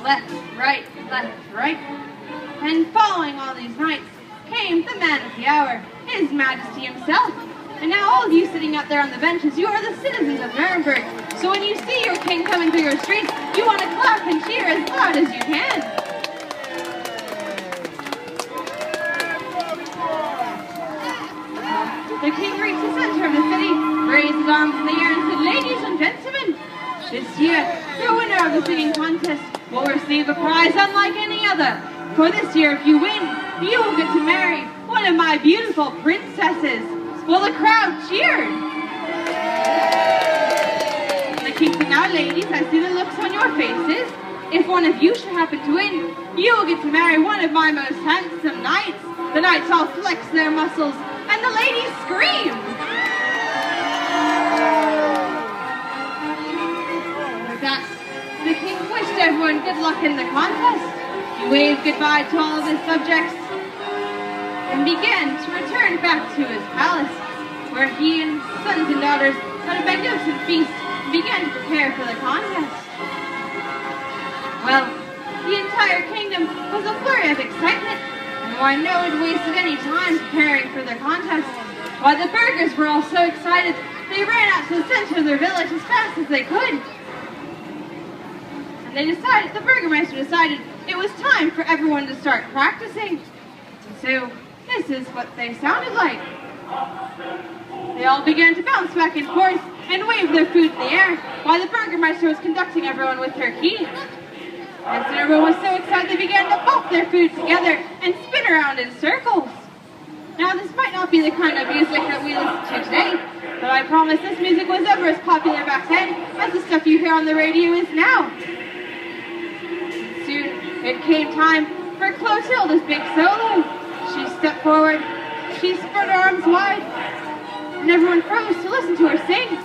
left, right, left, right. And following all these knights came the man of the hour, His Majesty himself. And now all of you sitting out there on the benches, you are the citizens of Nuremberg. So when you see your king coming through your streets, you want to clap and cheer as loud as you can. The king reached the center of the city, raised his arms in the air and said, "Ladies and gentlemen, this year, the winner of the singing contest will receive a prize unlike any other. For this year, if you win, you will get to marry one of my beautiful princesses." Well, the crowd cheered. The king said, "Now, ladies, I see the looks on your faces. If one of you should happen to win, you will get to marry one of my most handsome knights." The knights all flexed their muscles, and the ladies screamed. With that, the king wished everyone good luck in the contest. He waved goodbye to all of his subjects and began to return back to his palace, where he and his sons and daughters had a magnificent feast and began to prepare for the contest. Well, the entire kingdom was a flurry of excitement, and why no one wasted any time preparing for the contest. Why, the burghers were all so excited, they ran out to the center of their village as fast as they could. And the burgomaster decided it was time for everyone to start practicing. So, this is what they sounded like. They all began to bounce back and forth and wave their food in the air, while the burgomaster was conducting everyone with her key. And so everyone was so excited they began to bump their food together and spin around in circles. Now, this might not be the kind of music that we listen to today, but I promise this music was ever as popular back then as the stuff you hear on the radio is now. Soon, it came time for Clotilda's big solo. She stepped forward, she spread her arms wide, and everyone froze to listen to her sing.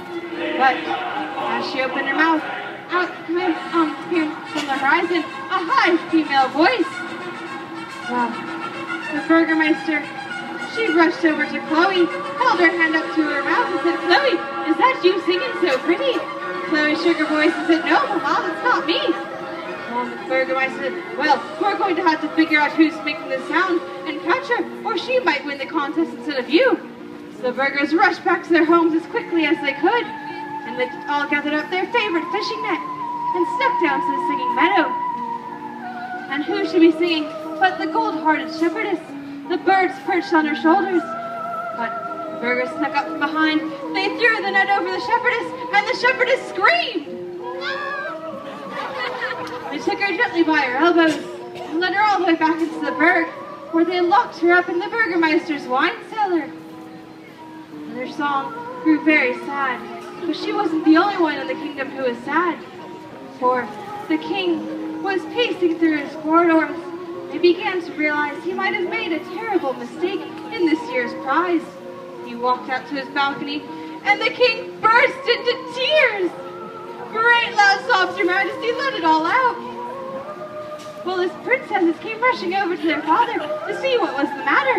But as she opened her mouth, out came from the horizon a high female voice. Well, the burgomaster, she rushed over to Chloe, held her hand up to her mouth and said, "Chloe, is that you singing so pretty?" Chloe shook her voice and said, "No, Mama, that's not me." Well, the burgomaster said, "Well, we're going to have to figure out who's making the sound and catch her, or she might win the contest instead of you." So the burghers rushed back to their homes as quickly as they could, and they all gathered up their favorite fishing net and snuck down to the singing meadow. And who should be singing but the gold-hearted shepherdess? The birds perched on her shoulders. But the burghers snuck up from behind. They threw the net over the shepherdess, and the shepherdess screamed. They took her gently by her elbows and led her all the way back into the burg, where they locked her up in the burgomaster's wine cellar. And her song grew very sad, but she wasn't the only one in the kingdom who was sad. For the king was pacing through his corridors and began to realize he might have made a terrible mistake in this year's prize. He walked out to his balcony, and the king burst into tears. Great loud sobs, Your Majesty, let it all out. Well, his princesses came rushing over to their father to see what was the matter.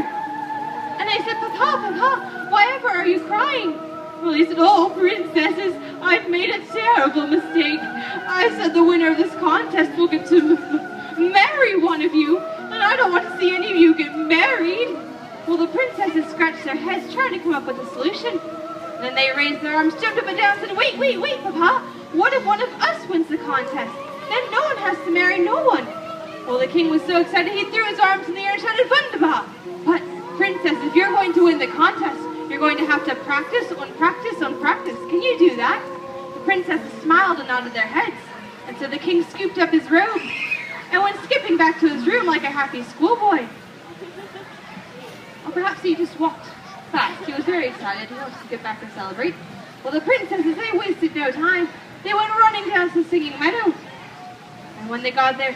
And they said, Papa, why ever are you crying?" Well, he said, "Oh, princesses, I've made a terrible mistake. I said the winner of this contest will get to marry one of you, and I don't want to see any of you get married." Well, the princesses scratched their heads trying to come up with a solution. Then they raised their arms, jumped up and down, and said, Wait, Papa. What if one of us wins the contest? Then no one has to marry no one." Well, the king was so excited he threw his arms in the air and shouted, "Wunderbar! But, princess, if you're going to win the contest, you're going to have to practice on practice on practice. Can you do that?" The princesses smiled and nodded their heads. And so the king scooped up his robe and went skipping back to his room like a happy schoolboy. Or perhaps he just walked fast. He was very excited. He wanted to get back and celebrate. Well, the princesses, they wasted no time. They went running down to the singing meadow. And when they got there,